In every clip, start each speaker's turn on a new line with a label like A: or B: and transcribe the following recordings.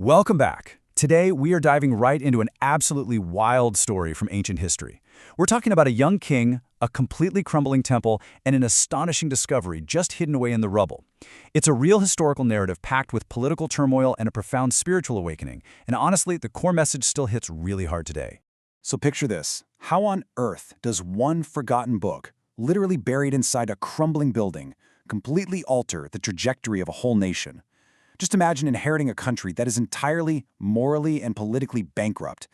A: Welcome back. Today, we are diving right into an absolutely wild story from ancient history. We're talking about a young king, a completely crumbling temple, and an astonishing discovery just hidden away in the rubble. It's a real historical narrative packed with political turmoil and a profound spiritual awakening, and honestly, the core message still hits really hard today.
B: So picture this. How on earth does one forgotten book, literally buried inside a crumbling building, completely alter the trajectory of a whole nation? Just imagine inheriting a country that is entirely morally and politically bankrupt.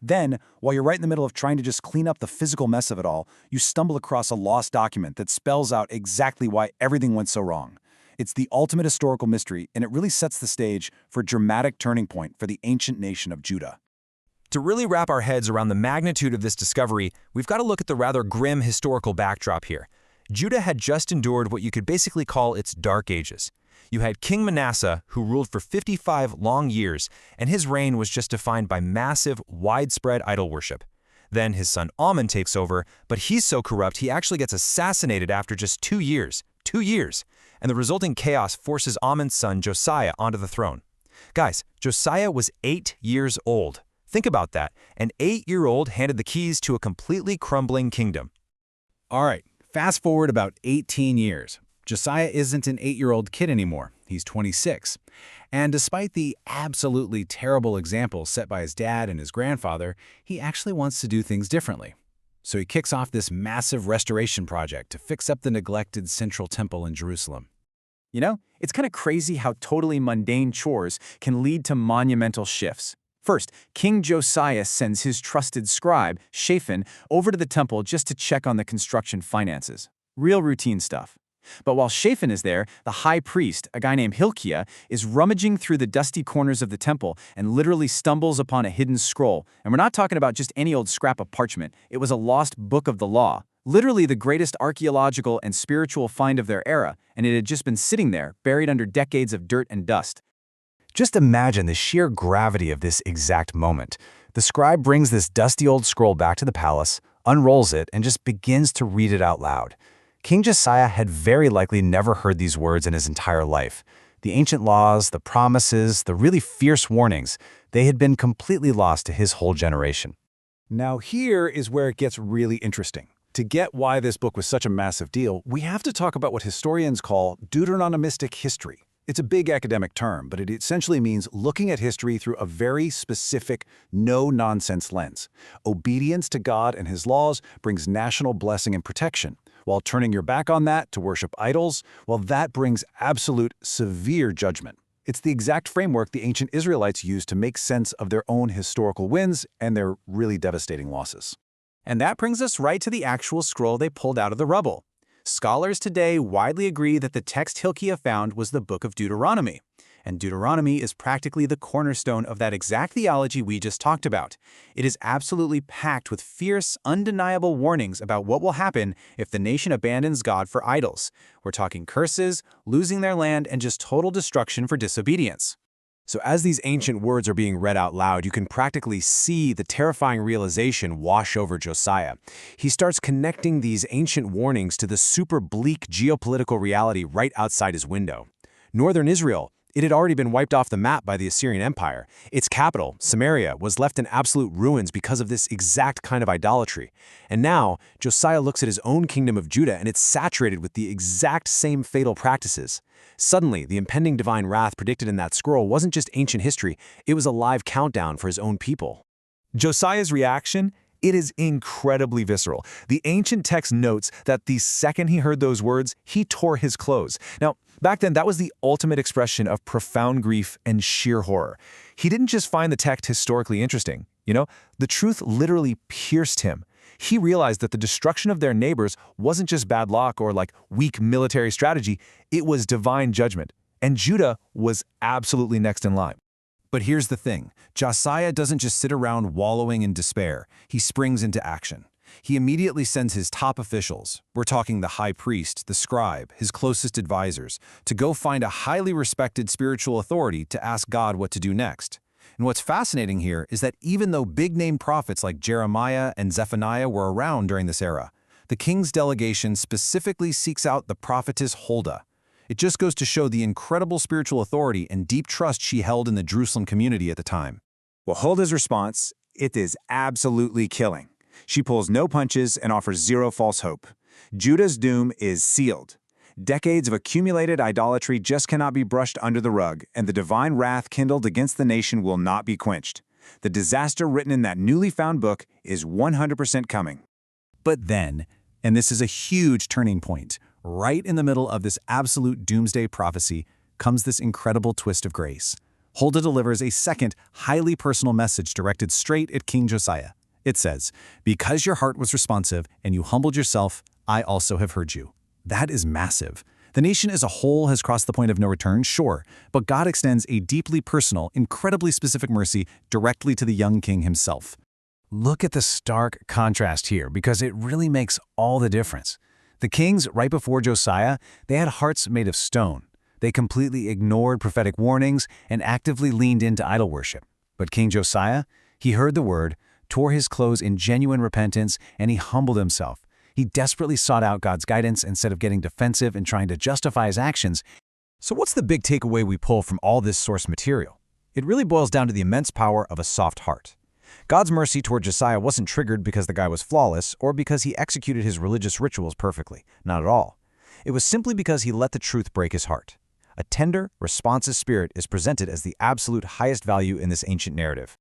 B: Then, while you're right in the middle of trying to just clean up the physical mess of it all, you stumble across a lost document that spells out exactly why everything went so wrong. It's the ultimate historical mystery, and it really sets the stage for a dramatic turning point for the ancient nation of Judah.
C: To really wrap our heads around the magnitude of this discovery, we've got to look at the rather grim historical backdrop here. Judah had just endured what you could basically call its dark ages. You had King Manasseh, who ruled for 55 long years, and his reign was just defined by massive, widespread idol worship. Then his son Amon takes over, but he's so corrupt he actually gets assassinated after just 2 years. 2 years! And the resulting chaos forces Amon's son Josiah onto the throne. Guys, Josiah was 8 years old. Think about that. An 8-year-old handed the keys to a completely crumbling kingdom.
A: All right, fast forward about 18 years. Josiah isn't an 8-year-old kid anymore. He's 26. And despite the absolutely terrible examples set by his dad and his grandfather, he actually wants to do things differently. So he kicks off this massive restoration project to fix up the neglected central temple in Jerusalem.
B: You know, it's kind of crazy how totally mundane chores can lead to monumental shifts. First, King Josiah sends his trusted scribe, Shaphan, over to the temple just to check on the construction finances. Real routine stuff. But while Shaphan is there, the high priest, a guy named Hilkiah, is rummaging through the dusty corners of the temple and literally stumbles upon a hidden scroll. And we're not talking about just any old scrap of parchment. It was a lost book of the law, literally the greatest archaeological and spiritual find of their era, and it had just been sitting there, buried under decades of dirt and dust.
A: Just imagine the sheer gravity of this exact moment. The scribe brings this dusty old scroll back to the palace, unrolls it, and just begins to read it out loud. King Josiah had very likely never heard these words in his entire life. The ancient laws, the promises, the really fierce warnings, they had been completely lost to his whole generation.
B: Now here is where it gets really interesting. To get why this book was such a massive deal, we have to talk about what historians call Deuteronomistic history. It's a big academic term, but it essentially means looking at history through a very specific, no-nonsense lens. Obedience to God and His laws brings national blessing and protection, while turning your back on that to worship idols, well, that brings absolute, severe judgment. It's the exact framework the ancient Israelites used to make sense of their own historical wins and their really devastating losses.
A: And that brings us right to the actual scroll they pulled out of the rubble. Scholars today widely agree that the text Hilkiah found was the Book of Deuteronomy. And Deuteronomy is practically the cornerstone of that exact theology we just talked about. It is absolutely packed with fierce, undeniable warnings about what will happen if the nation abandons God for idols. We're talking curses, losing their land, and just total destruction for disobedience.
B: So as these ancient words are being read out loud, you can practically see the terrifying realization wash over Josiah. He starts connecting these ancient warnings to the super bleak geopolitical reality right outside his window. Northern Israel, it had already been wiped off the map by the Assyrian Empire. Its capital, Samaria, was left in absolute ruins because of this exact kind of idolatry. And now, Josiah looks at his own kingdom of Judah and it's saturated with the exact same fatal practices. Suddenly, the impending divine wrath predicted in that scroll wasn't just ancient history, it was a live countdown for his own people.
C: Josiah's reaction? It is incredibly visceral. The ancient text notes that the second he heard those words, he tore his clothes. Now, back then, that was the ultimate expression of profound grief and sheer horror. He didn't just find the text historically interesting. The truth literally pierced him. He realized that the destruction of their neighbors wasn't just bad luck or weak military strategy, it was divine judgment. And Judah was absolutely next in line.
B: But here's the thing, Josiah doesn't just sit around wallowing in despair, he springs into action. He immediately sends his top officials, we're talking the high priest, the scribe, his closest advisors, to go find a highly respected spiritual authority to ask God what to do next. And what's fascinating here is that even though big-name prophets like Jeremiah and Zephaniah were around during this era, the king's delegation specifically seeks out the prophetess Huldah.
A: It just goes to show the incredible spiritual authority and deep trust she held in the Jerusalem community at the time.
B: Well, Hulda's response, it is absolutely killing. She pulls no punches and offers zero false hope. Judah's doom is sealed. Decades of accumulated idolatry just cannot be brushed under the rug, and the divine wrath kindled against the nation will not be quenched. The disaster written in that newly found book is 100% coming.
A: But then, and this is a huge turning point, right in the middle of this absolute doomsday prophecy comes this incredible twist of grace. Huldah delivers a second, highly personal message directed straight at King Josiah. It says, "Because your heart was responsive and you humbled yourself, I also have heard you." That is massive. The nation as a whole has crossed the point of no return, sure, but God extends a deeply personal, incredibly specific mercy directly to the young king himself. Look at the stark contrast here, because it really makes all the difference. The kings right before Josiah, they had hearts made of stone. They completely ignored prophetic warnings and actively leaned into idol worship. But King Josiah, he heard the word, tore his clothes in genuine repentance, and he humbled himself. He desperately sought out God's guidance instead of getting defensive and trying to justify his actions.
C: So what's the big takeaway we pull from all this source material? It really boils down to the immense power of a soft heart. God's mercy toward Josiah wasn't triggered because the guy was flawless or because he executed his religious rituals perfectly. Not at all. It was simply because he let the truth break his heart. A tender, responsive spirit is presented as the absolute highest value in this ancient narrative.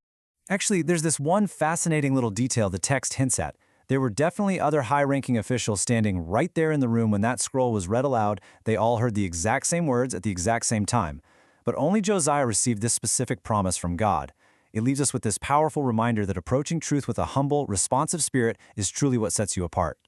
A: Actually, there's this one fascinating little detail the text hints at. There were definitely other high-ranking officials standing right there in the room when that scroll was read aloud. They all heard the exact same words at the exact same time. But only Josiah received this specific promise from God. It leaves us with this powerful reminder that approaching truth with a humble, responsive spirit is truly what sets you apart.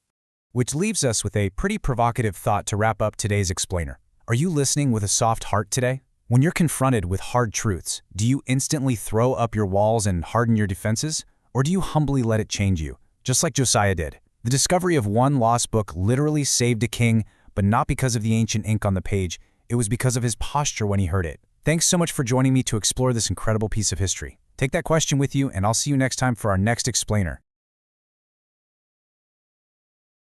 C: Which leaves us with a pretty provocative thought to wrap up today's explainer. Are you listening with a soft heart today? When you're confronted with hard truths, do you instantly throw up your walls and harden your defenses? Or do you humbly let it change you, just like Josiah did? The discovery of one lost book literally saved a king, but not because of the ancient ink on the page. It was because of his posture when he heard it. Thanks so much for joining me to explore this incredible piece of history. Take that question with you, and I'll see you next time for our next explainer.